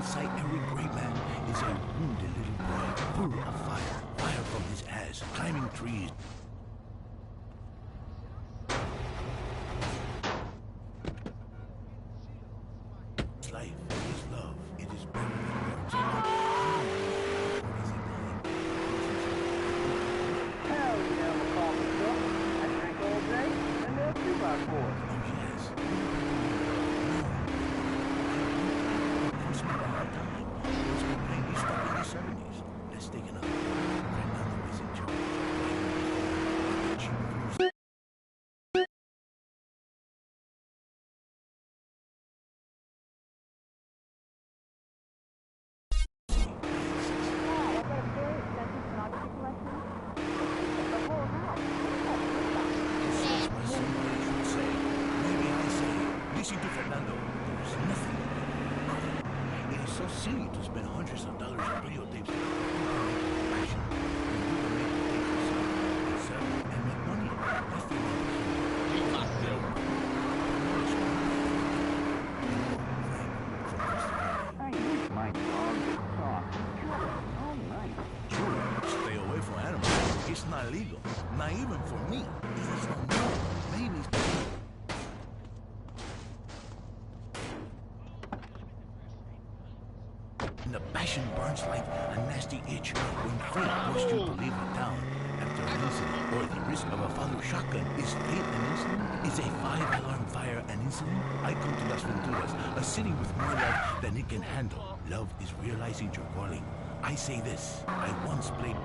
inside every great man is a wounded little boy full of fire. Fire from his ass, climbing trees. His life, his love, it is better than words. Hell yeah, I'm a coffee cup. I drink all day, and they're 2x4s. Oh, yes. Let's take another. Fernando is in charge. Listen to Fernando. There's nothing. It is so silly to spend hundreds of dollars on videotapes. And make money. I use my dog to talk. All night. Sure, stay away from animals. It's not legal. Not even for me. It is unknown. Maybe. And the passion burns like a nasty itch when fate forced you to leave a town after an incident, or the risk of a father shotgun. Is fate an incident? Is a 5-alarm fire an incident? I come to Las Venturas, a city with more love than it can handle. Love is realizing your calling. I say this, I once played...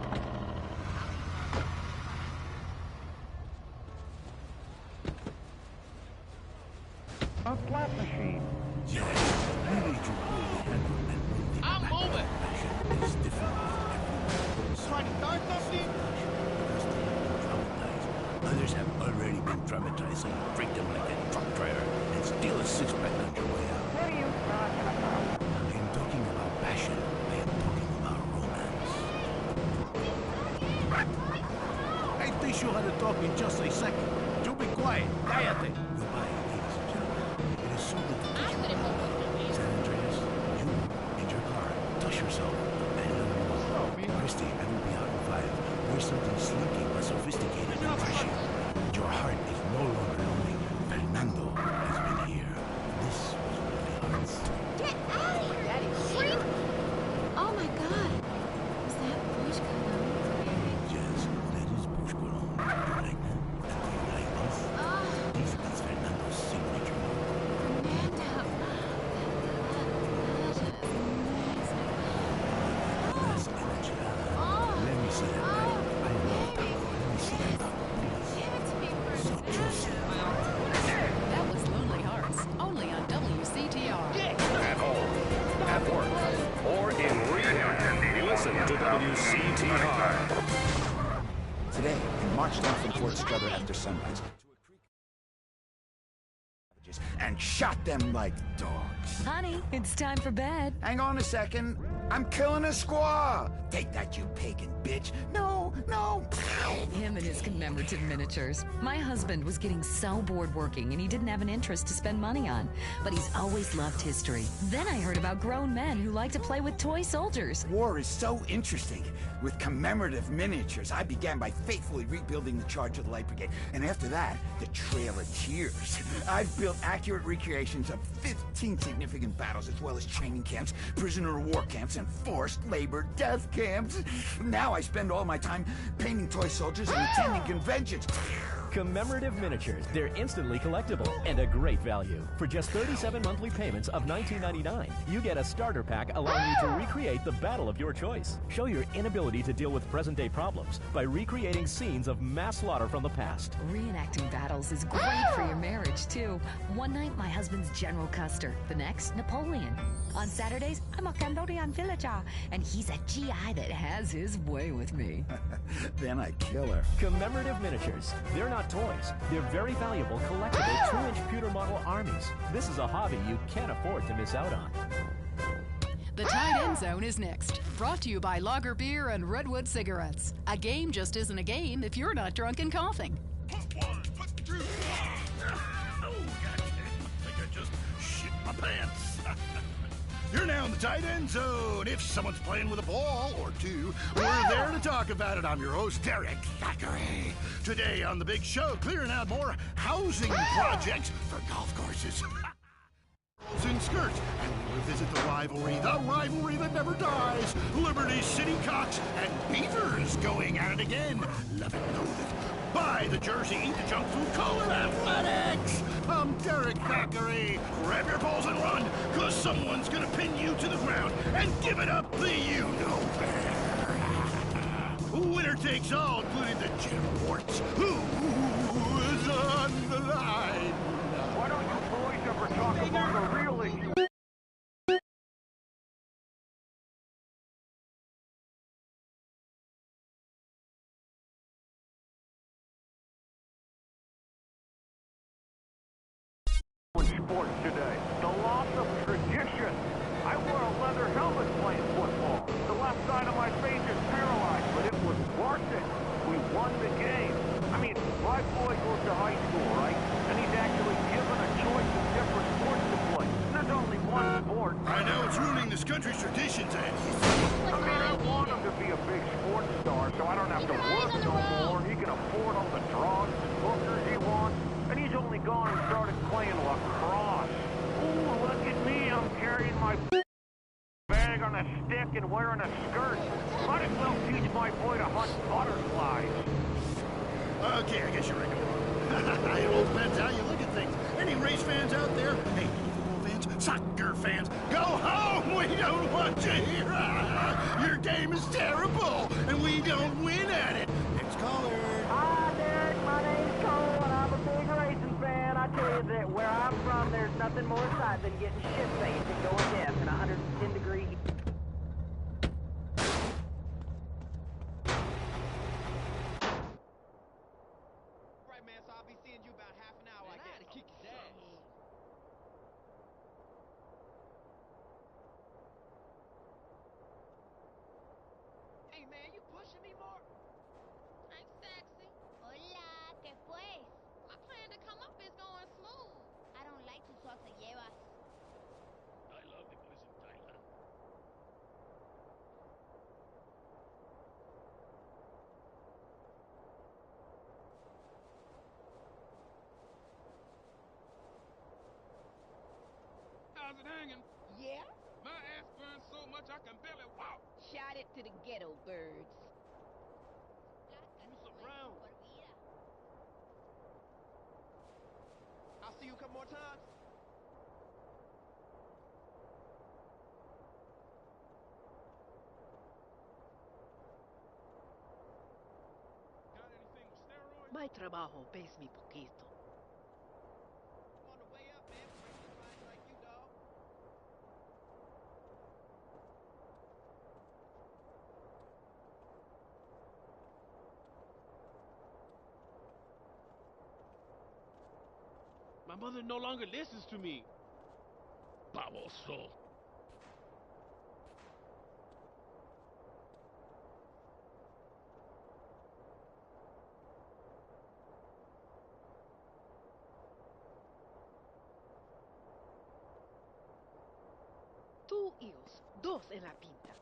A slot machine. Yes, really to really handle and win the I'm moving. passion is different with everyone. Trying to start something? Others have already been traumatized, so you break them like a truck trailer and steal a six-pack on your way out. What are you talking about? I am talking about passion. I am talking about romance. I teach you how to talk in just a second. You be quiet. Cállate. Goodbye, ladies and gentlemen. It is so good to teach you. San Andreas, you in your car. Touch yourself. I love you all. Christy, I will be out in 5. Wear something slinky but sophisticated and trashy. Your heart is no longer lonely. Fernando has been here. This was really hard. Get out of here! Daddy, freak! Oh my God! Is that Bush Cologne? Yes, that is Bush Cologne. You like that? And do you like this? This is Fernando's signature. That's energy. Let me see that. I love taco. Let me see that taco, please. So juicy. That was Lonely Hearts, only on WCTR. At home, at work, or in rehab. Listen to WCTR. Today, we marched off and towards each other after sunrise and shot them like dogs. Honey, it's time for bed. Hang on a second. I'm killing a squaw. Take that, you pagan bitch. No, no. Him and his commemorative miniatures. My husband was getting so bored working and he didn't have an interest to spend money on. But he's always loved history. Then I heard about grown men who like to play with toy soldiers. War is so interesting. With commemorative miniatures, I began by faithfully rebuilding the charge of the Light Brigade. And after that, the Trail of Tears. I've built accurate recreations of 15 significant battles, as well as training camps, prisoner of war camps, and forced labor death camps. Now I spend all my time painting toy soldiers and attending conventions. Commemorative miniatures. They're instantly collectible and a great value. For just 37 monthly payments of $19.99, you get a starter pack allowing you to recreate the battle of your choice. Show your inability to deal with present-day problems by recreating scenes of mass slaughter from the past. Reenacting battles is great for your marriage, too. One night, my husband's General Custer. The next, Napoleon. On Saturdays, I'm a Cambodian villager, and he's a GI that has his way with me. Then I kill her. Commemorative miniatures. They're not toys. They're very valuable, collectible 2-inch pewter model armies. This is a hobby you can't afford to miss out on. The Tight End Zone is next. Brought to you by Lager Beer and Redwood Cigarettes. A game just isn't a game if you're not drunk and coughing. Pump one, put through. Oh, goddamn. I think I just shit my pants. You're now down the tight end zone. If someone's playing with a ball or two, we're there to talk about it. I'm your host, Derek Thackeray. Today on The Big Show, clearing out more housing projects for golf courses. In skirts, and we revisit the rivalry that never dies. Liberty City Cocks and Beavers going at it again. Love it, loathe it. Buy the jersey, eat the junk food, call it athletics. I'm Derek Thackeray. Grab your balls and run, cause someone's gonna pin you to the ground and give it up the you-know-where. Winner takes all, including the Jim Warts. Who is on the line? Why don't you boys ever talk about the real issue? Sports today. The loss of tradition. I wore a leather helmet playing football. The left side of my face is paralyzed, but it was worth it. We won the game. I mean, my boy goes to high school, right? And he's actually given a choice of different sports to play. There's only one sport. I know it's ruining this country's traditions, and I mean, I want him to be a big sports star, so I don't have to work no more. He can afford all the drugs and hookers he wants. And he's only gone and started playing lacrosse. Ooh, look at me. I'm carrying my bag on a stick and wearing a skirt. Might as well teach my boy to hunt butterflies. Okay, I guess you're right. It all depends how you look at things. Any race fans out there? Hey, football fans, soccer fans, go home! We don't want you here! Your game is terrible, and we don't win at it! Next caller. Hi, Derek. My name's Cole, and I'm a big racing fan. I tell you that where I'm from, there's nothing more exciting than getting shit-faced and going deaf in 110-degree heat. Right, man, so I'll be seeing you about half an hour, I guess. Kick his ass. Hey, man, you pushing me more? Hey, sexy. Hola, ¿qué pues? My plan to come up is going smooth. I don't like to talk to llevas. I love the boys in Thailand. How's it hanging? Yeah? My ass burns so much I can barely walk. Shout it to the ghetto birds. You surround. I'll see you a couple more times. Got anything with steroids? My trabajo pays mi poquito. I'm on the way up, man. Racing clients like you, dog. My mother no longer listens to me. Baboso. Two hijos, dos en la pinta.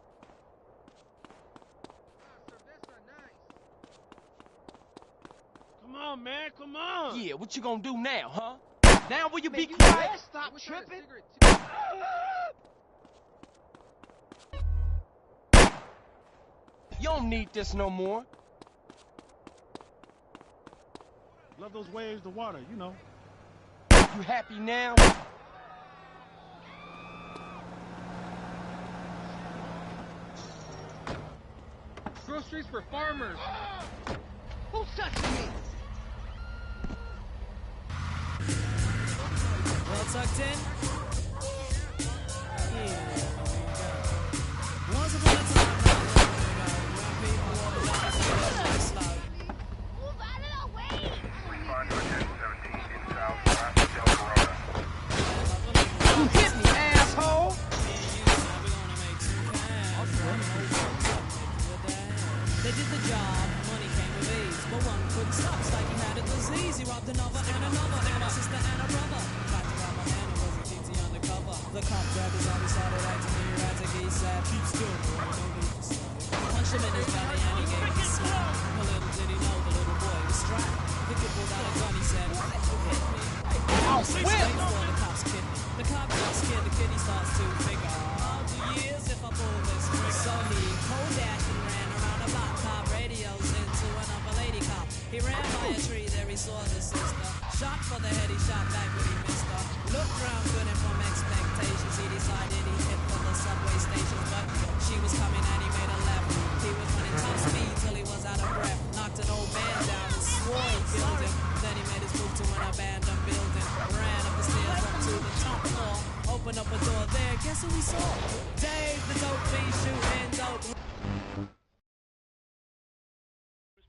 Come on, man, come on. Yeah, what you gonna do now, huh? Now will you Man, be you quiet? better stop tripping. You don't need this no more. Love those waves, the water, you know. You happy now? Groceries for farmers. Who's touching me? Well tucked in? Yeah. Once upon a time, young people wore the lifestyle. Move out of the way! 517 in South Del Corona. You hit me, asshole! They did the job, money came with ease, but one couldn't stop. It's like he had a disease. He robbed another and another, and a sister and a brother. Tried to rob a man who was a GTO. that. Keep still, boy. No need for study. Punched him in his belly and he gave me a slap. But little did he know the little boy was strapped. The kid pulled out a gun, he said, why you hit me? I'll swim! Before the cops kid me. The cop got scared, the kid he starts to figure, I'll do years if I pull this trigger. So he cold dashed and ran around a block, cop radios into another lady cop. He ran by a tree, there he saw the sister. Shot for the head, he shot back, but he missed her. Looked round good and from expectations, he decided he hit for the subway station. But she was coming and he made a left. He was running top speed till he was out of breath. Knocked an old man down and swore he killed him. Then he made his move to an abandoned building. Ran up the stairs up to the top floor. Opened up a door there, guess who he saw? Dave the dope fiend shooting dope.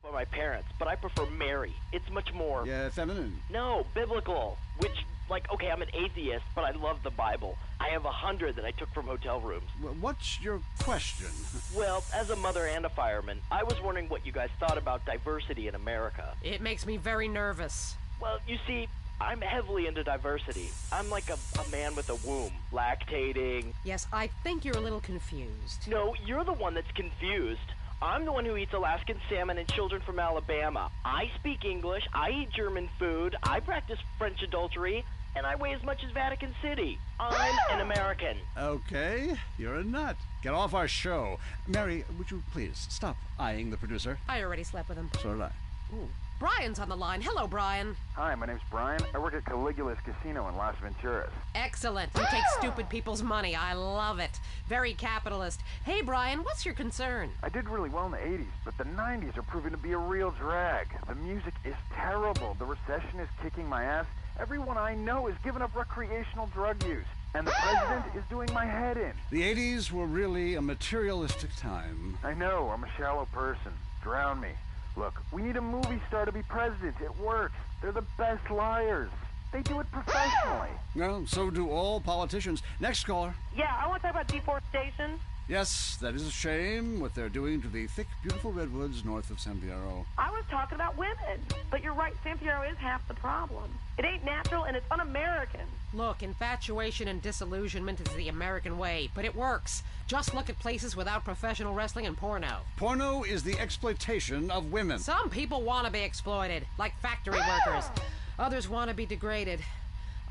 By my parents, but I prefer Mary. It's much more... Yeah, feminine. No, biblical. Which, like, okay, I'm an atheist, but I love the Bible. I have 100 that I took from hotel rooms. What's your question? Well, as a mother and a fireman, I was wondering what you guys thought about diversity in America. It makes me very nervous. Well, you see, I'm heavily into diversity. I'm like a man with a womb, lactating. Yes, I think you're a little confused. No, you're the one that's confused. I'm the one who eats Alaskan salmon and children from Alabama. I speak English, I eat German food, I practice French adultery, and I weigh as much as Vatican City. I'm an American. Okay, you're a nut. Get off our show. Mary, would you please stop eyeing the producer? I already slept with him. So did I. Ooh. Brian's on the line. Hello, Brian. Hi, my name's Brian. I work at Caligula's Casino in Las Venturas. Excellent. You take stupid people's money. I love it. Very capitalist. Hey, Brian, what's your concern? I did really well in the 80s, but the 90s are proving to be a real drag. The music is terrible. The recession is kicking my ass. Everyone I know is giving up recreational drug use. And the president is doing my head in. The 80s were really a materialistic time. I know. I'm a shallow person. Drown me. Look, we need a movie star to be president. It works. They're the best liars. They do it professionally. Well, so do all politicians. Next caller. Yeah, I want to talk about deforestation. Yes, that is a shame, what they're doing to the thick, beautiful redwoods north of San Fierro. I was talking about women. But you're right, San Fierro is half the problem. It ain't natural and it's un-American. Look, infatuation and disillusionment is the American way, but it works. Just look at places without professional wrestling and porno. Porno is the exploitation of women. Some people want to be exploited, like factory workers. Others want to be degraded.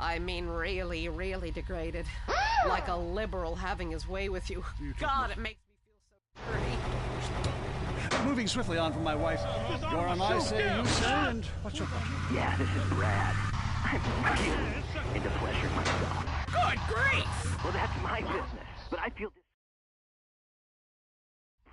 I mean, really, really degraded. Like a liberal having his way with you. God, it makes me feel so dirty. Moving swiftly on from my wife. You're on I Say, You Say, and what's your question? Yeah, this is Brad. I'm really into pleasure myself. Good grief! Well, that's my business. But I feel this...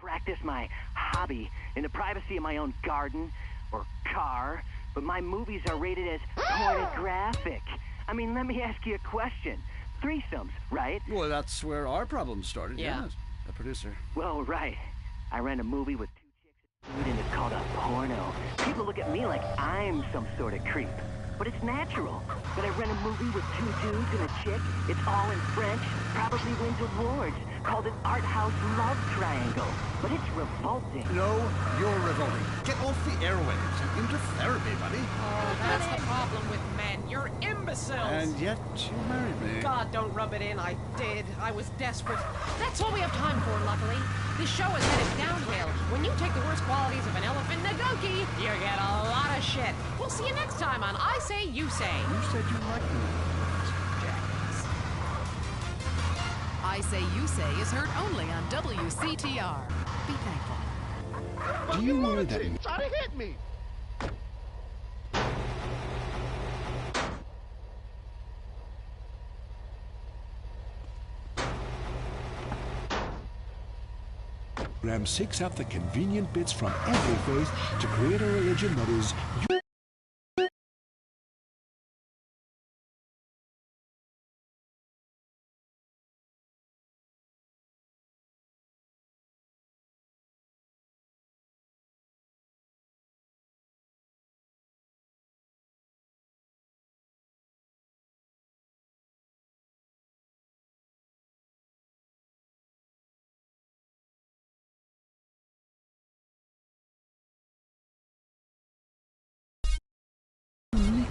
Practice my hobby in the privacy of my own garden or car, but my movies are rated as pornographic. I mean, let me ask you a question. Threesomes, right? Well, that's where our problem started, yeah. Yes. The producer. Well, right. I ran a movie with 2 chicks and it's called a porno. People look at me like I'm some sort of creep. But it's natural. But I ran a movie with 2 dudes and a chick. It's all in French. Probably wins awards. Called an art house love triangle. But it's revolting. No, you're revolting. Get off the airwaves and into therapy, buddy. Oh, that's the problem with men. You're imbeciles. And yet you married me. God, don't rub it in. I did. I was desperate. That's all we have time for, luckily. This show is headed downhill. When you take the worst qualities of an elephant and a donkey, you get a lot of shit. We'll see you next time on I Say, You Say. You said you liked me. I Say, You Say is heard only on WCTR. Be thankful. Do you worry that... Try to hit me! Program seeks out the convenient bits from every faith to create a religion that is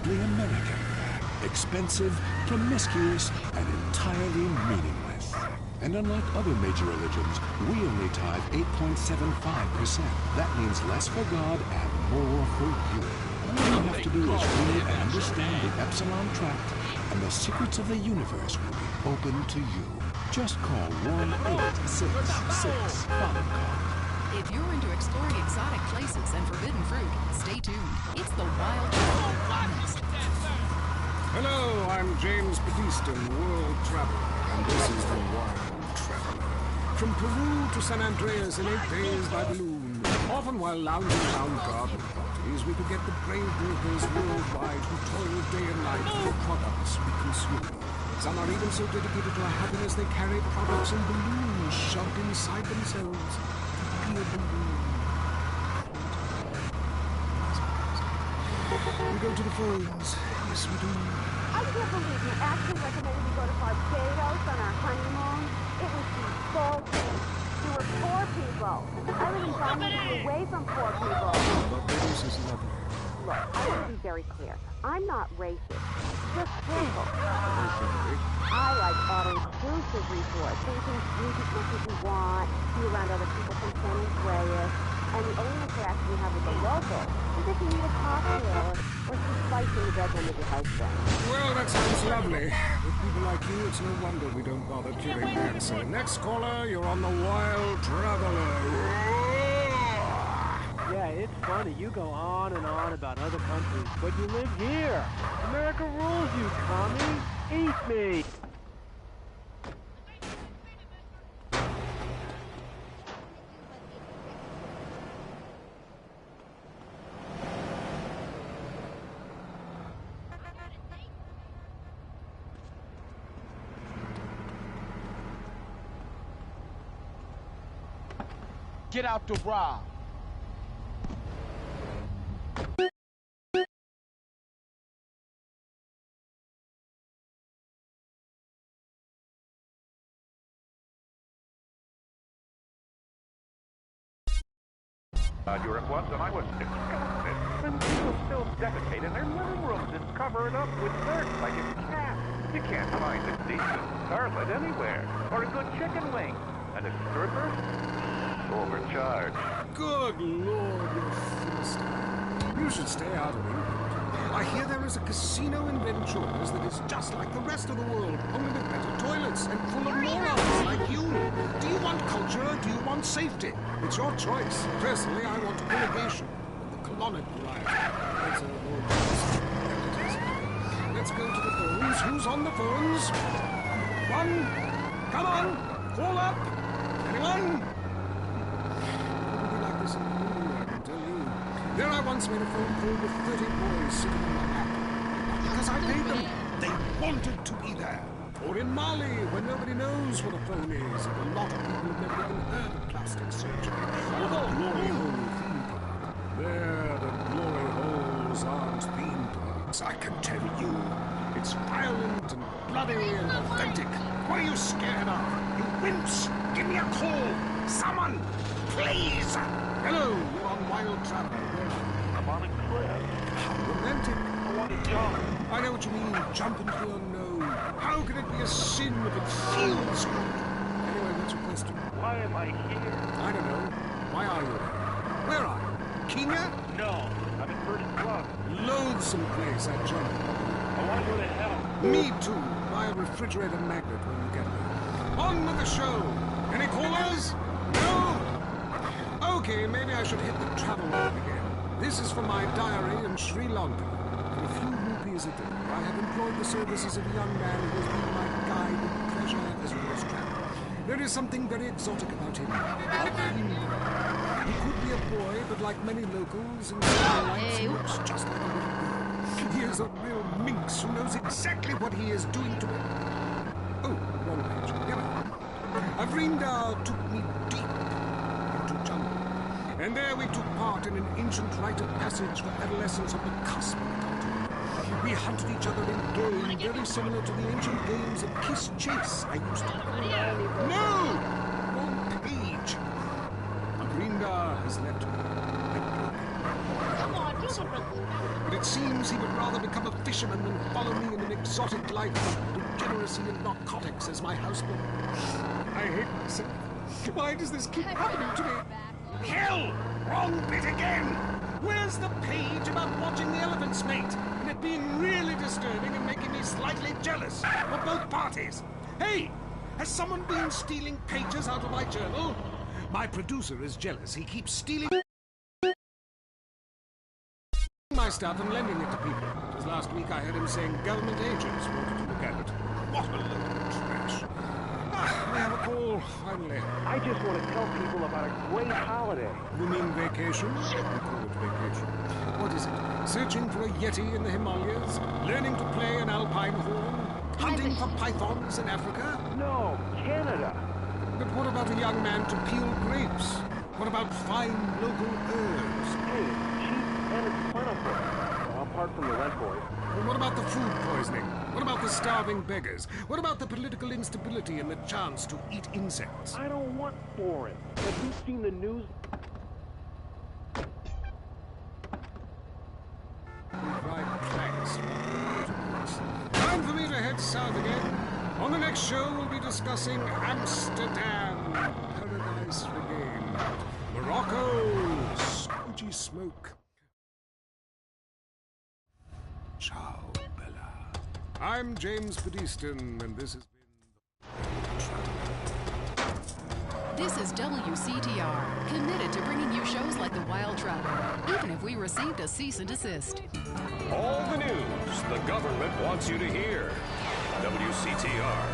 uniquely American, expensive, promiscuous, and entirely meaningless. And unlike other major religions, we only tithe 8.75%. That means less for God and more for you. All you have to do is read and understand the Epsilon Tract, and the secrets of the universe will be open to you. Just call 1-866-5 If you're into exploring exotic places and forbidden fruit, stay tuned. It's the Wild Next. Hello, I'm James Batista, world traveler, and this is the Wild Traveler. From Peru to San Andreas in 8 days by balloon. Often while lounging around garden parties, we could get the brave workers worldwide who toil day and night for the products we consume. Some are even so dedicated to our happiness they carry products in balloons shoved inside themselves. To be a balloon. We go to the phones. Yes, we do. I can't believe you actually recommended we go to Barbados on our honeymoon. It was insulting. You were poor people. I live in Birmingham away from poor people. Barbados is lovely. Look, I want to be very clear. I'm not racist. Just simple. I like all-inclusive resorts. So you can drink as much as you want, be around other people from San Andreas, and the only interaction you have with the locals is if you need a cocktail or some spice in the bedroom with your husband. Well, that sounds lovely. With people like you, it's no wonder we don't bother during that. So next caller, you're on the Wild Traveler. Yeah, it's funny. You go on and on about other countries, but you live here. America rules, you commie. Eat me. Get out the rob. Europe once, and I was disgusted. And people still defecate in their living rooms and cover it up with dirt like it's cat. You can't find a decent carpet anywhere, or a good chicken wing. And a stripper? Overcharged. Good Lord, you Philistine. You should stay out of England. I hear there is a casino in Venturas that is just like the rest of the world, only with better toilets and full of morons like you. Do you want culture or do you want safety? It's your choice. Personally, I want irrigation of the colonic variety. That's a whole Let's go to the phones. Who's on the phones? One. Come on. Call up. Anyone? There I once made a phone call with 30 boys sitting on my lap. Not because I paid them. They wanted to be there. Or in Mali, when nobody knows what a phone is, and a lot of people have never even heard of plastic surgery. Or the glory hole theme park. There, the glory holes aren't theme parks. I can tell you. It's violent and bloody and authentic. What are you scared of? You wimps! Give me a call! Someone! Please! Hello, you're on Wild Traveler. I'm on a cliff. How romantic. I want to jump. I know what you mean. Jump into the unknown. How can it be a sin if it feels good? Anyway, what's your question? Why am I here? I don't know. Why are you here? Where are you? Kenya? No, I'm in first class. Loathsome place, that jump. I want to go to hell. Me too. Buy a refrigerator magnet when you get there. On with the show. Any callers? No? Okay, maybe I should hit the travel log again. This is from my diary in Sri Lanka. For a few rupees a day, I have employed the services of a young man who has been my guide and pleasure as well as travel. There is something very exotic about him. He could be a boy, but like many locals in some lights, he looks just like a little girl. He is a real minx who knows exactly what he is doing to me. Oh, wrong page. Here we are. Avrinda took me deep into jungle. And there we took part in an ancient rite of passage for adolescents on the cusp of adulthood. We hunted each other in game very similar to the ancient games of Kiss Chase I used to play. No! Wrong page. Avrinda has left me. But it seems he would rather become a fisherman than follow me in an exotic life of degeneracy in narcotics as my husband. I hate myself. Why does this keep happening to me? Hell! Wrong bit again! Where's the page about watching the elephants mate and it being really disturbing and making me slightly jealous of both parties? Hey! Has someone been stealing pages out of my journal? My producer is jealous. He keeps stealing my stuff and lending it to people. Just last week I heard him saying government agents wanted to look at it. What a load of trash. I have a call, finally. I just want to tell people about a great holiday. You mean vacation? We call it vacation. What is it? Searching for a yeti in the Himalayas? Learning to play an alpine horn? Hunting for pythons in Africa? No, Canada. But what about a young man to peel grapes? What about fine local herbs? Hey, it's cheap and it's plentiful. Well, apart from the rent boys. And what about the food poisoning? What about the starving beggars? What about the political instability and the chance to eat insects? I don't want foreign. Have you seen the news? Fried planks. Time for me to head south again. On the next show, we'll be discussing Amsterdam, paradise regained, Morocco, squidgy smoke. Ciao, Bella. I'm James Pedestin, and this has been This is WCTR, committed to bringing you shows like The Wild Traveler, even if we received a cease and desist. All the news the government wants you to hear. WCTR.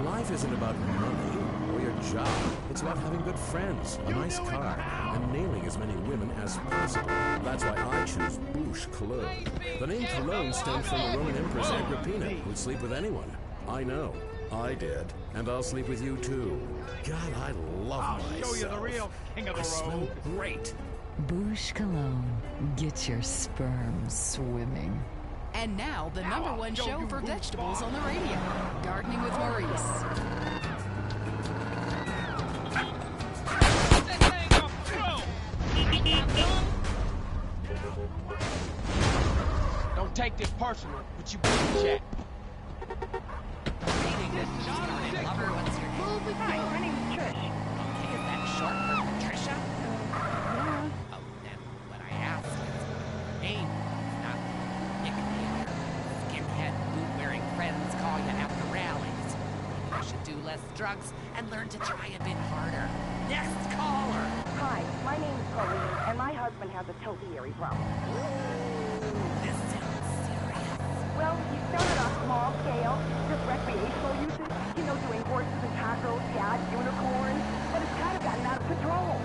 Life isn't about money or your job. It's about having good friends, a nice car, and nailing as many women as possible. That's why I choose Bouche Cologne. The name Cologne stems from the Roman Empress Agrippina, who'd sleep with anyone. I know. I did. And I'll sleep with you, too. God, I love myself. I'll show you the real king of the road. I smell great. Bouche Cologne. Get your sperm swimming. And now, the #1 show for vegetables on the radio, Gardening with Maurice. Don't take this personal, but you beat Jack. Lover, what's your name? Hi, my name is Trish. Okay, is that short for Patricia? Yeah. Oh, then what I asked is name, not nickname. Skinhead, boot-wearing friends call you at the rallies. Maybe you should do less drugs and learn to try a bit harder. Next caller! Hi, my name is Colleen, and my husband has a topiary problem. This sounds serious. Well, he started on small scale, just recreational usage, you know, doing horses and tacos, cats, unicorns, but it's kind of gotten out of control.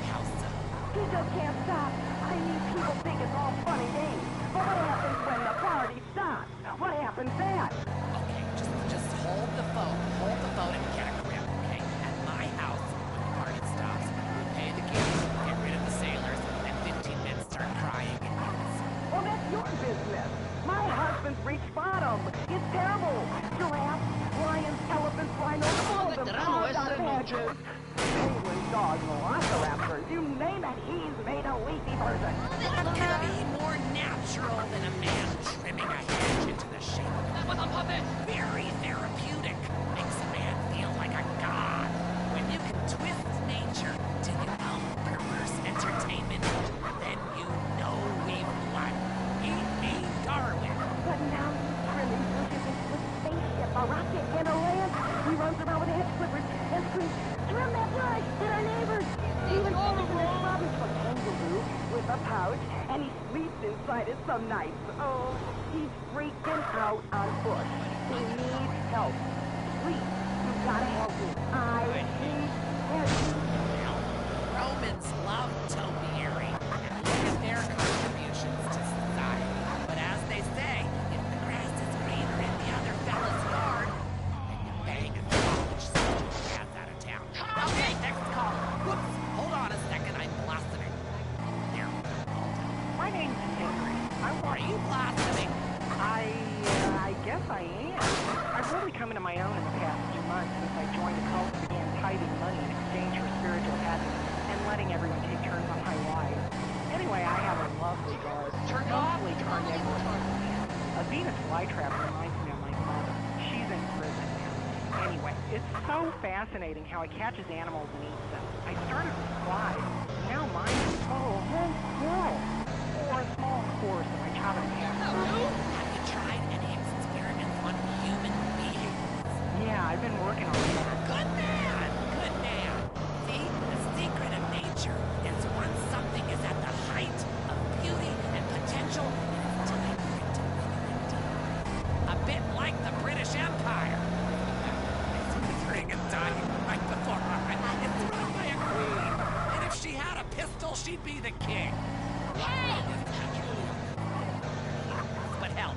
How so? He just can't stop. I mean, people think it's all fun and games, but what happens when the party stops? What happens then? Okay, just hold the phone and get a grip, okay? At my house, when the party stops, we pay the kids, get rid of the sailors, and 15 men start crying in unison. Well, that's your business. My husband's reached bottom. It's terrible. Giraffes, lions, elephants, rhinos, all of them carved out of hedges. Penguins, dogs, velociraptors, you name it, he's made a leafy version. What can be more natural than a man trimming a hedge into the shape of a puppet? Very therapeutic. Makes a man feel like a god. When you can twist nature to your own perverse entertainment, then you know we've won. Eat me, Darwin. But now he's trimming bushes into a spaceship, a rocket, and a lance. He runs around with hedge clippers and screams, "Trim that brush! They're our neighbors!" Even finishes his rubbish for kangaroo with a pouch, and he sleeps inside it some nights. Oh, he's freaking out on Bush. He needs help. Please, you've got to help me. I need help. Romans love topiary and look at their contributions to society. But as they say, if the grass is greener in the other fella's yard, then you bang and polish the ass out of town. Okay, next call. Whoops, hold on a second, I'm blossoming. There, My name's Henry. are you blossoming? I guess I am. I've really come into my own in the past few months since I joined a cult and began tithing money in exchange for spiritual happiness and letting everyone take turns on my wives. Anyway, I have a lovely garden, mostly carnivorous. A Venus flytrap reminds me It's so fascinating how he catches animals and eats them. I started with flies. Now mine is a whole squirrel. Or a small horse if I chop it in half. Have you tried any experiments on human beings? Yeah, I've been working on that. Good man! Good man! See, the secret of nature is once something is at the height of beauty and potential, it's time for it to really die. A bit like the British Empire. It's withering and dying right before our eyes. It's run by a queen. And if she had a pistol, she'd be the king. Hey! But hell...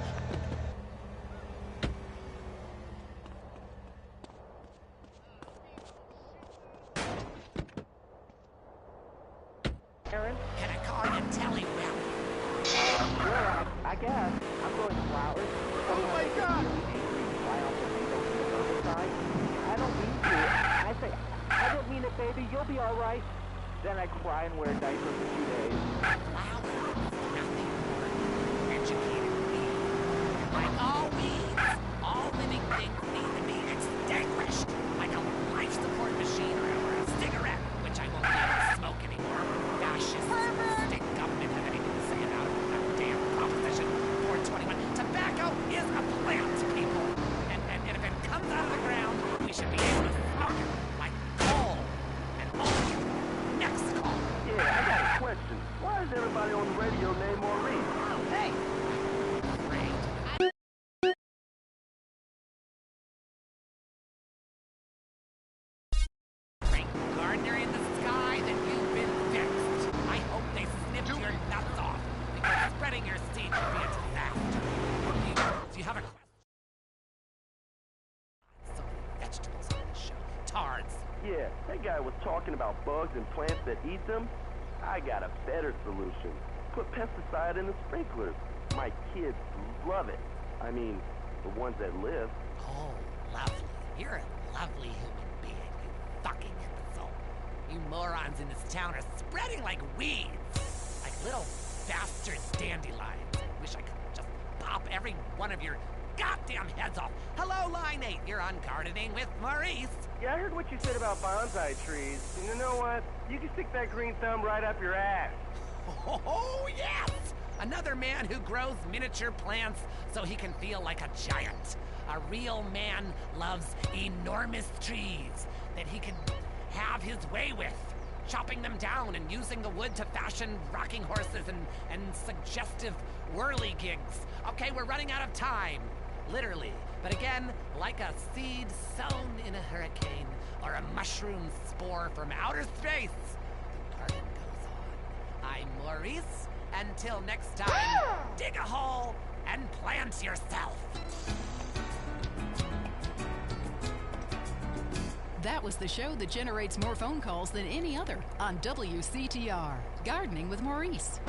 Aaron? Can I call you Telly Well? Sure, I guess. I'm going to flowers. Oh my God! I don't mean to. I say, I don't mean it, baby. You'll be all right. Then I cry and wear diapers for 2 days. Flowers, nothing more educated weeds. Like all weeds, all living things need to be extinguished. Like a life support machine or a cigarette, which I won't let smoke anymore. Fascists, state government have anything to say about it. That damn Proposition 421. Tobacco is a plant, people. And if it comes out of the ground, we should be able to smoke it like coal and opium. Next call. Yeah, I got a question. Why is everybody on the radio named Maurice? Hey! Great. Great gardener in the sky, then you've been fixed. I hope they snipped your nuts off, because spreading your seed would be a disaster. Do you have a question? So many vegetables on the show. Tards. Yeah, that guy was talking about bugs and plants that eat them. I got a better solution. Put pesticide in the sprinklers. My kids love it. I mean, the ones that live. Oh, lovely. You're a lovely human being, you fucking imbecile. You morons in this town are spreading like weeds. Like little bastard dandelions. I wish I could just pop every one of your goddamn heads off. Hello, Line 8. You're on Gardening with Maurice. Yeah, I heard what you said about bonsai trees. And you know what? You can stick that green thumb right up your ass. Oh, yes! Another man who grows miniature plants so he can feel like a giant. A real man loves enormous trees that he can have his way with, chopping them down and using the wood to fashion rocking horses and suggestive whirligigs. Okay, we're running out of time. Literally. But again, like a seed sown in a hurricane or a mushroom spore from outer space, the garden goes on. I'm Maurice. Until next time, dig a hole and plant yourself. That was the show that generates more phone calls than any other on WCTR. Gardening with Maurice.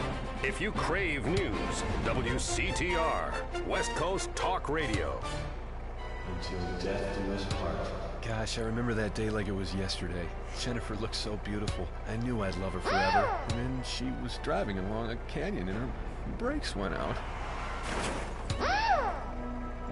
If you crave news, WCTR, West Coast Talk Radio. Until death do us part. Gosh, I remember that day like it was yesterday. Jennifer looked so beautiful. I knew I'd love her forever. And then she was driving along a canyon and her brakes went out. Well,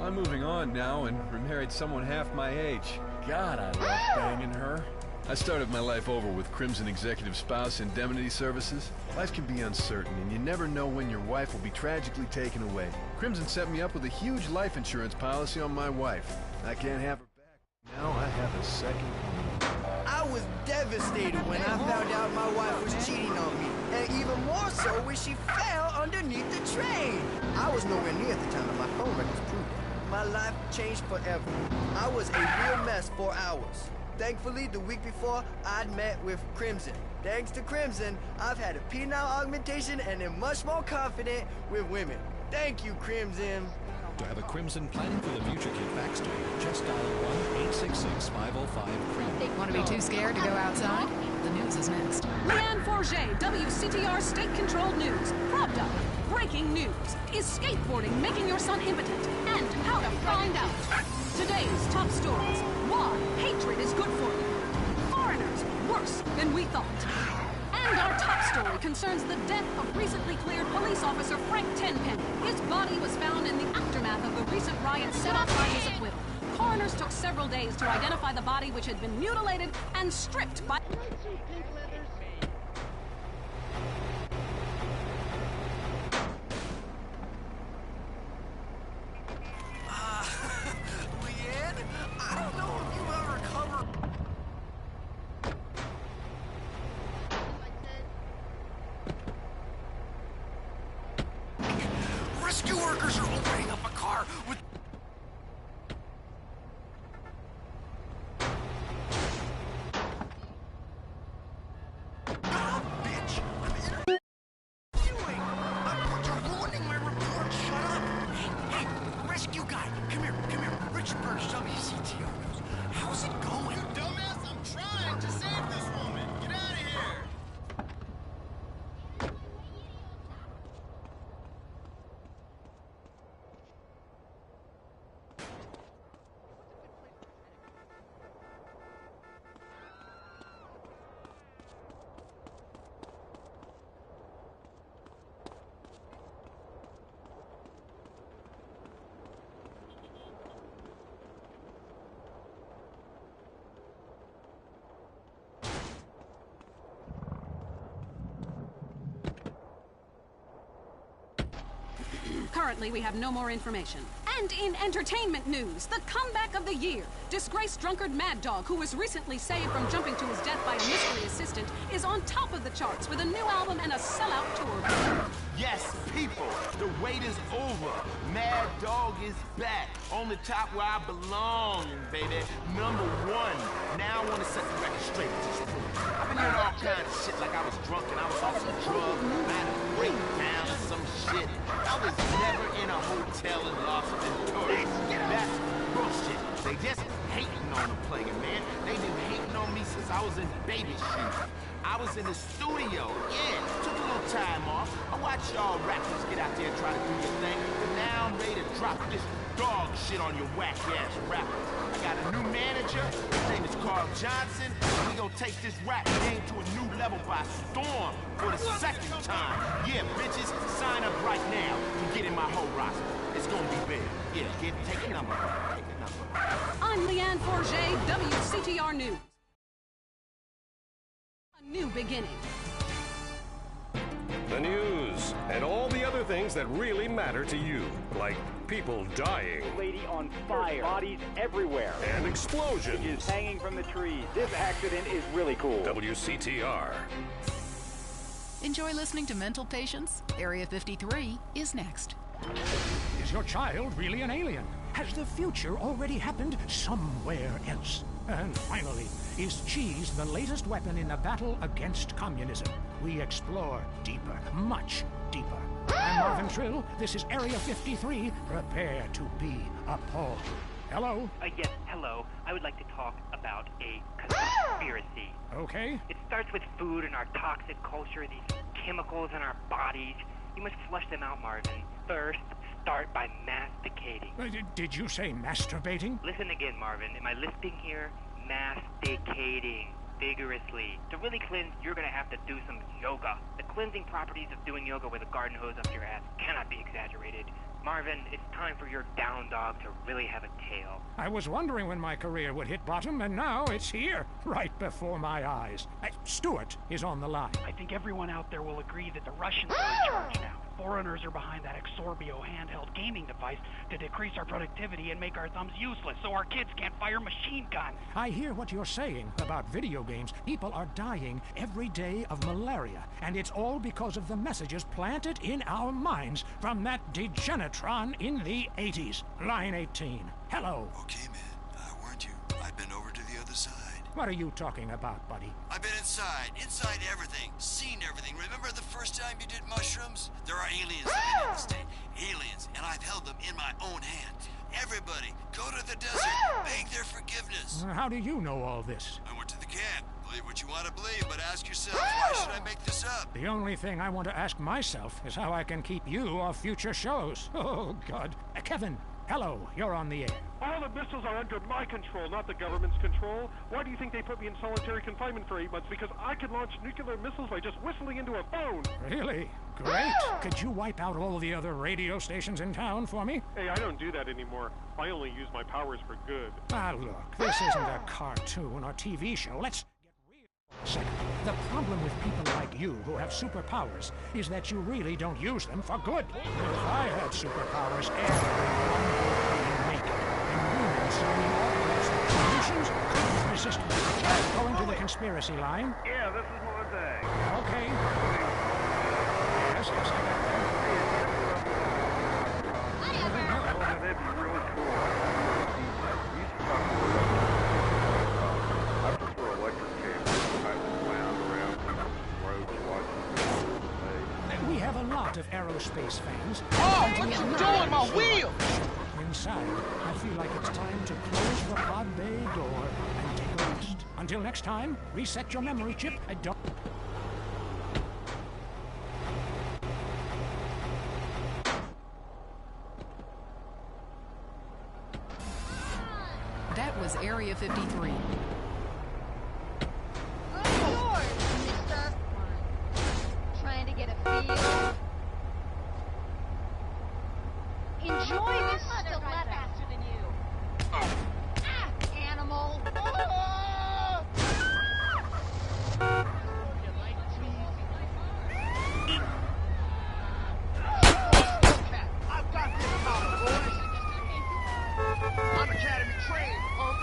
I'm moving on now and remarried someone half my age. God, I love banging her. I started my life over with Crimson Executive Spouse Indemnity Services. Life can be uncertain, and you never know when your wife will be tragically taken away. Crimson set me up with a huge life insurance policy on my wife. I can't have her back. Now I have a second home. I was devastated when I found out my wife was cheating on me, and even more so when she fell underneath the train. I was nowhere near at the time, and my phone records proved it. My life changed forever. I was a real mess for hours. Thankfully, the week before, I'd met with Crimson. Thanks to Crimson, I've had a penile augmentation and am much more confident with women. Thank you, Crimson. To have a Crimson Planning for the Future kit fax to you, just dial 1-866-505-CRIM. Want to be too scared to go outside? The news is next. Leanne Forget, WCTR state-controlled news. Propped up. Breaking news. Is skateboarding making your son impotent? And how to find out. Today's top stories. Why hatred is good for you. Foreigners worse than we thought. And our top story concerns the death of recently cleared police officer Frank Tenpenny. His body was found in the aftermath of the recent riot set off by his acquittal. Coroners took several days to identify the body, which had been mutilated and stripped by... Leanne, I don't know if you ever covered... Rescue workers are opening up a car with... Currently, we have no more information. And in entertainment news, the comeback of the year. Disgraced drunkard Mad Dog, who was recently saved from jumping to his death by a mystery assistant, is on top of the charts with a new album and a sellout tour. Yes, people, the wait is over. Mad Dog is back, on the top where I belong, baby. #1. Now I want to set the record straight with this fool. I've been hearing all kinds of shit like I was drunk and I was off some drugs, I had a breakdown or some shit. I was never in a hotel in Los Ventura. That's bullshit. They just hating on the player, man. They've been hating on me since I was in baby shoes. I was in the studio, yeah, took a little time off. I watched y'all rappers get out there and try to do your thing, but now I'm ready to drop this dog shit on your whack-ass rappers. I got a new manager, his name is Carl Johnson, and we gonna take this rap game to a new level by storm for the second time. Yeah, bitches, sign up right now to get in my whole roster. It's gonna be big. Yeah, take a number. Take a number. I'm Leanne Forget, WCTR News. A new beginning. The news, and all the other things that really matter to you, like people dying. Lady on fire, bodies everywhere. And explosions. Is hanging from the trees. This accident is really cool. WCTR. Enjoy listening to Mental Patients? Area 53 is next. Is your child really an alien? Has the future already happened somewhere else? And finally, is cheese the latest weapon in the battle against communism? We explore deeper, much deeper. I'm Marvin Trill. This is Area 53. Prepare to be appalled. Hello? Yes, hello. I would like to talk about a conspiracy. Okay. It starts with food and our toxic culture, these chemicals in our bodies. You must flush them out, Marvin. First, start by masticating. Did you say masturbating? Listen again, Marvin. Am I lisping here? Masticating. Vigorously. To really cleanse, you're gonna have to do some yoga. The cleansing properties of doing yoga with a garden hose up your ass cannot be exaggerated. Marvin, it's time for your down dog to really have a tail. I was wondering when my career would hit bottom, and now it's here, right before my eyes. Stuart is on the line. I think everyone out there will agree that the Russians are in charge now. Foreigners are behind that Exorbio handheld gaming device to decrease our productivity and make our thumbs useless so our kids can't fire machine guns. I hear what you're saying about video games. People are dying every day of malaria, and it's all because of the messages planted in our minds from that degenitron in the 80s. Line 18. Hello. Okay, man. I warned you. I've been over to the other side. What are you talking about, buddy? I've been inside everything, seen everything. Remember the first time you did mushrooms? There are aliens living in the state. Aliens, and I've held them in my own hand. Everybody, go to the desert, beg their forgiveness. How do you know all this? I went to the camp. Believe what you want to believe, but ask yourself, why should I make this up? The only thing I want to ask myself is how I can keep you off future shows. Oh, God. Kevin, hello, you're on the air. All the missiles are under my control, not the government's control. Why do you think they put me in solitary confinement for 8 months? Because I can launch nuclear missiles by just whistling into a phone. Really? Great. Could you wipe out all the other radio stations in town for me? Hey, I don't do that anymore. I only use my powers for good. Ah, look, this isn't a cartoon or TV show. Let's get real. Second, the problem with people like you who have superpowers is that you really don't use them for good. If I had superpowers, everyone would be naked. And women signing all solutions couldn't resist me. Going to the conspiracy line? Yeah, this is my thing. Okay. Yes, I got that. That'd be really cool. I prefer electric cables. I wound around roads watching. We have a lot of aerospace fans. Oh, what you doing, my wheel? Inside, I feel like it's time to close the pod bay door and take a rest. Until next time, reset your memory chip and don't... That was Area 53. Yours, mister. Trying to get a feel. Enjoy this stiletto. Faster than you. Animal. I've got this power, boys. I'm academy trained, punk.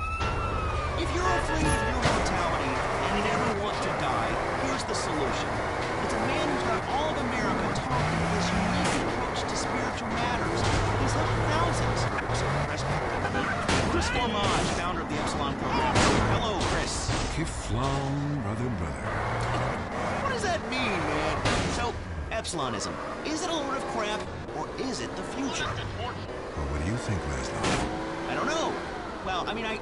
If you're afraid of your mortality and you never want to die, here's the solution. It's a man who's got all of America talking with his unique approach to spiritual matters. He's helped thousands. Chris Formage, founder of the Epsilon program. Hello, Chris. Kiflam, brother. What does that mean, man? So, Epsilonism, is it a load of crap, or is it the future? Well, what do you think, Laszlo? I don't know. Well, I mean, I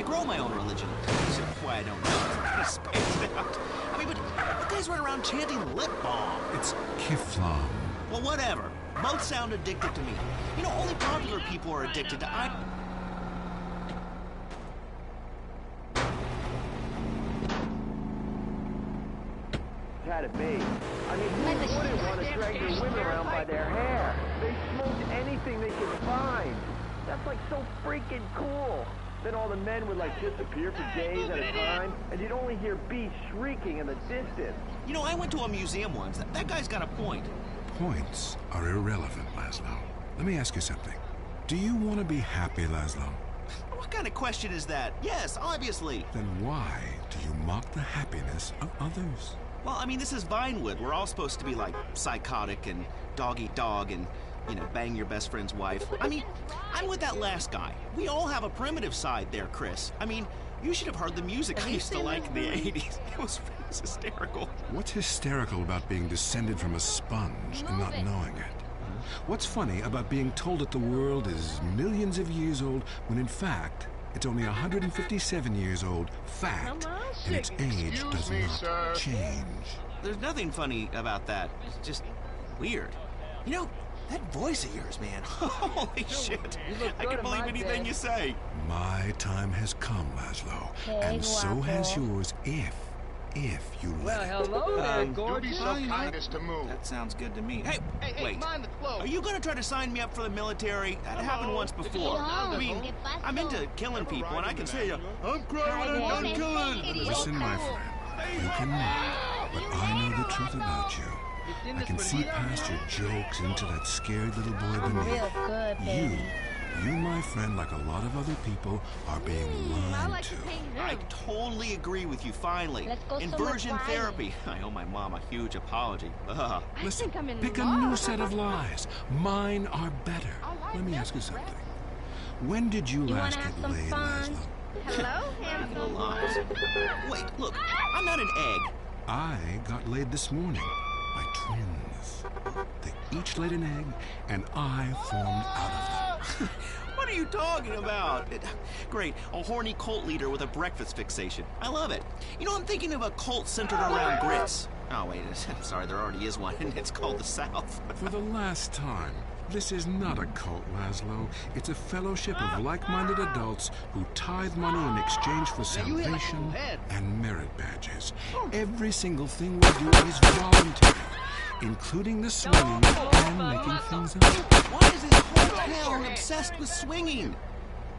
grow my own religion. That's why I don't know. I spaced it out. I mean, but you guys run around chanting lip balm. It's Kiflam. Well, whatever. Both sound addicted to me. You know, only popular people are addicted to Had it be. I mean, who wouldn't want to drag their women around by their hair? They smoked anything they could find. That's like so freaking cool. Then all the men would like disappear for days at a time, and you'd only hear beasts shrieking in the distance. You know, I went to a museum once. That guy's got a point. Points are irrelevant, Laszlo. Let me ask you something. Do you want to be happy, Laszlo? What kind of question is that? Yes, obviously. Then why do you mock the happiness of others? Well, I mean, this is Vinewood. We're all supposed to be like psychotic and dog-eat-dog and, you know, bang your best friend's wife. I mean, I'm with that last guy. We all have a primitive side there, Chris. I mean, you should have heard the music I used to like in the 80s. It was hysterical. What's hysterical about being descended from a sponge and not knowing it? What's funny about being told that the world is millions of years old when in fact it's only 157 years old, fact, and its age does not change? There's nothing funny about that. It's just weird. You know, that voice of yours, man. Holy shit. I can believe anything you say. My time has come, Laszlo, and so has yours if you let it. Hello there, gorgeous. To move. That sounds good to me. Hey, wait. Mind the flow. Are you gonna try to sign me up for the military? That happened once before. I mean, I'm into killing people, and I can say, I'm crying when I'm done killing. Listen, my friend, you can lie, but I know the truth about you. I can see past your jokes into that scared little boy beneath. You, my friend, like a lot of other people, are being lied to. I totally agree with you, finally. Inversion therapy. I owe my mom a huge apology. Ugh. Listen, pick a new set of lies. Mine are better. Let me ask you something. When did you last get laid, Laszlo? Hello, handsome. Lies. Wait, look, I'm not an egg. I got laid this morning by twins. They each laid an egg, and I formed out of them. What are you talking about? Great, a horny cult leader with a breakfast fixation. I love it. You know, I'm thinking of a cult centered around grits. Oh, wait, sorry, there already is one, and it's called the South. For the last time, This is not a cult, Laszlo. It's a fellowship of like-minded adults who tithe money in exchange for salvation and merit badges. Every single thing we do is voluntary, including the swinging and making things up. Why is this whole town obsessed with swinging?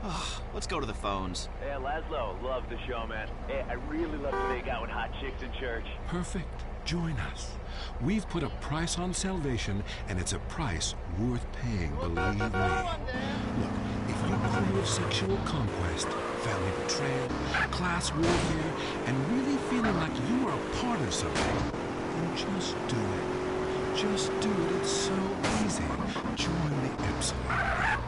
Oh, let's go to the phones. Hey, Laszlo, love the show, man. Hey, I really love to make out with hot chicks in church. Perfect. Join us. We've put a price on salvation, and it's a price worth paying, believe me. Look, if you crave sexual conquest, family betrayal, class warfare, and really feeling like you are a part of something, then just do it. Just do it. It's so easy. Join the Epsilon.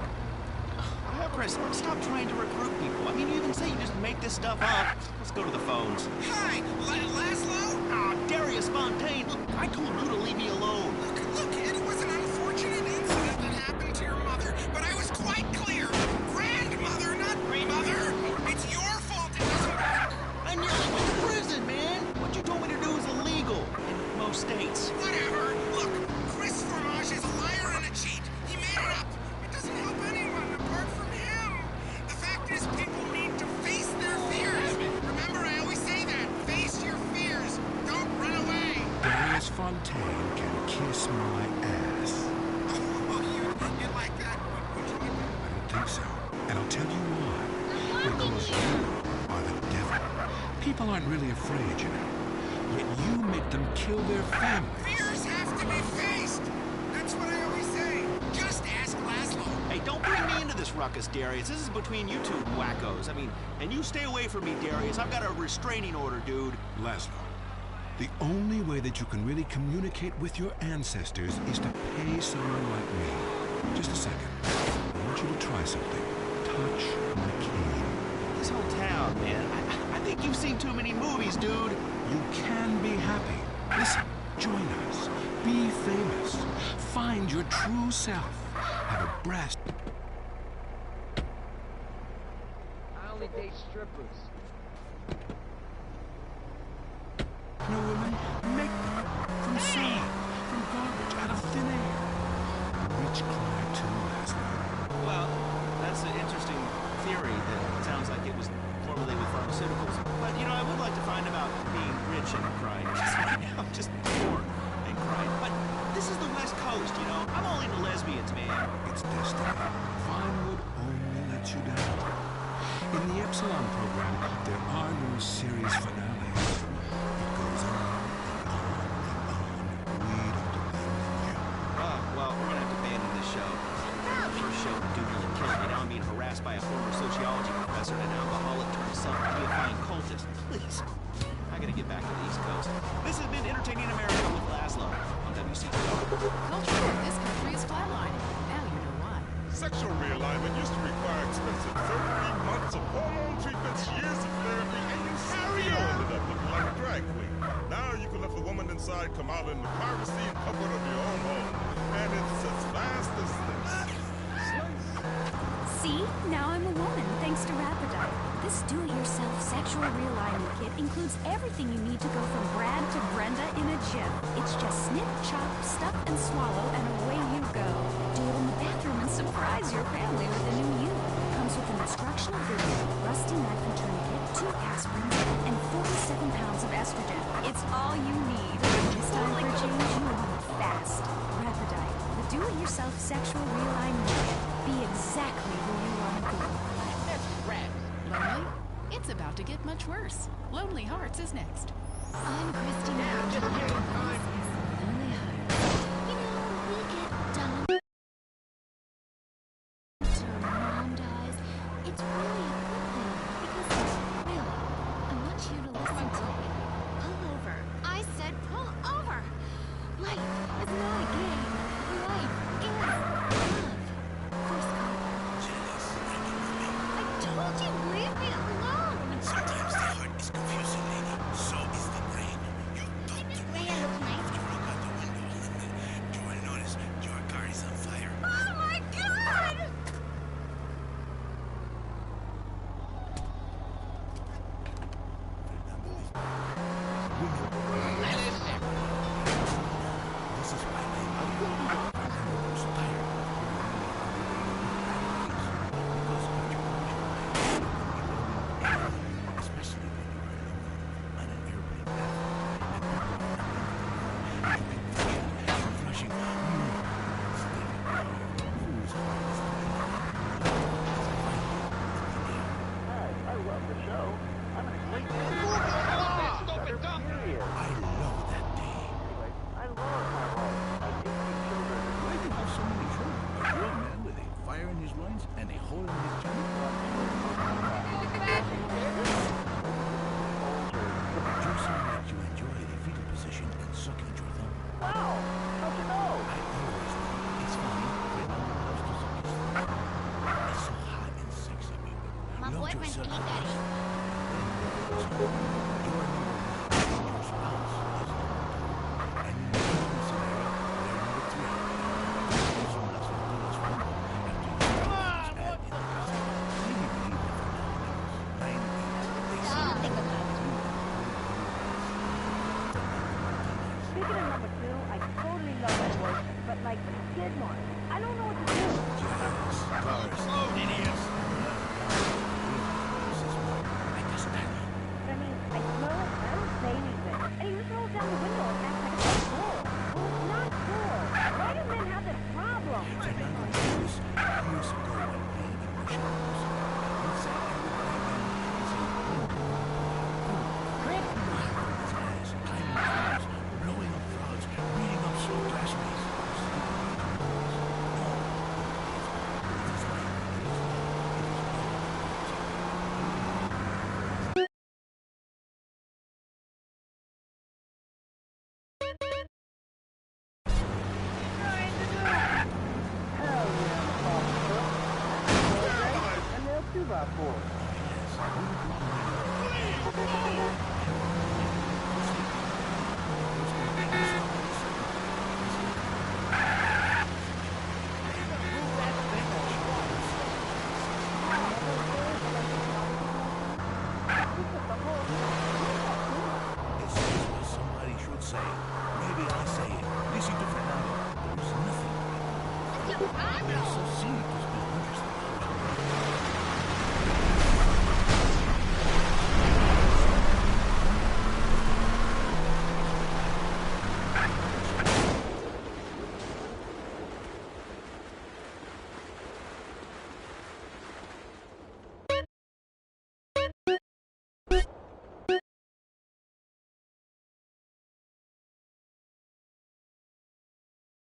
Chris, stop trying to recruit people. I mean, you even say you just make this stuff up. Let's go to the phones. Hi, Laszlo? Darius Fontaine, look, I told you to leave me alone. Look, it was an unfortunate incident that happened to your mother, but I was quite clear. Grandmother, not mother. It's your fault it doesn't work. I nearly went to prison, man. What you told me to do is illegal in most states. Whatever. Look, Chris Fromage is a liar and a cheat. He made it up. It doesn't help anyone apart from him. The fact is, people need to face their fears. Remember, I always say that. Face your fears. Don't run away. Darius Fontaine can kiss my ass. Oh, you like that? Would you like that? I don't think so. And I'll tell you why. Because you are the devil. People aren't really afraid, you know. Yet you make them kill their families. Fears have to be faced. That's what I always say. Just ask Laszlo. Hey, don't bring me into this ruckus, Darius. This is between you two wackos. I mean, and you stay away from me, Darius. I've got a restraining order, dude. Laszlo, the only way that you can really communicate with your ancestors is to pay someone like me. Just a second. I want you to try something. Touch my cane. This whole town, man. I think you've seen too many movies, dude. You can be happy. Listen, join us. Be famous. Find your true self. Have a breast. I only date strippers. No women, make them. From sand, from garbage, out of thin air. Rich cry too, Laszlo. Well, that's an interesting theory that sounds like it was formulated with pharmaceuticals. But, you know, I would like to find about being rich and crying. Just right now, just poor and crying. But this is the West Coast, you know. I'm all into lesbians, man. It's destiny. Vinewood only lets you down. In the Epsilon program, there are no series finales. It goes on and on and on. We don't depend on you. Well, we're gonna have to abandon this show. First show, the dude really killed me. Now I'm being harassed by a former sociology professor and an alcoholic turned self-deifying cultist. Please. I gotta get back to the East Coast. This has been Entertaining America with Laszlo on WCTO. Culture in this country is flatlining. Now you know why. Sexual realignment used to require expensive surgery, months of hormone treatments, years of therapy, and you still ended up looking like a drag queen. Now you can let the woman inside come out in the privacy and comfort of your own home. And it's as fast as this. See? Now I'm a woman, thanks to Rapidyte. This do-it-yourself sexual realignment kit includes everything you need to go from Brad to Brenda in a jiff. It's just snip, chop, stuff, and swallow, and away you go. Do it in the bathroom and surprise your family with a new you. Comes with an instructional video, rusty knife and tourniquet, 2 aspirins, and 47 pounds of estrogen. It's all you need. This time for a change, you want it fast. Rapidyte, the do-it-yourself sexual realignment kit. Be exactly who you want to be. Lonely? It's about to get much worse. Lonely Hearts is next. I'm Christina. Lonely Hearts. You know, we get done. After Mom dies, it's really a good thing. Because, really, I want you to listen to me. Pull over. I said pull over. Life is not a game. Life is love. First call. I told you, leave me alone. Sometimes the heart is confusing, lady. So is the brain. You don't. Lay out, please. Speaking of number two, I totally love that voice, but like Skidmore, I don't know what to do. Idiots. I mean, I smell it, I don't say anything. And he just rolls down the window and acts like it's cool. Well, it's not cool. Why do men have this problem? Maybe I say it. Listen to Fernando. There's nothing. They're so silly.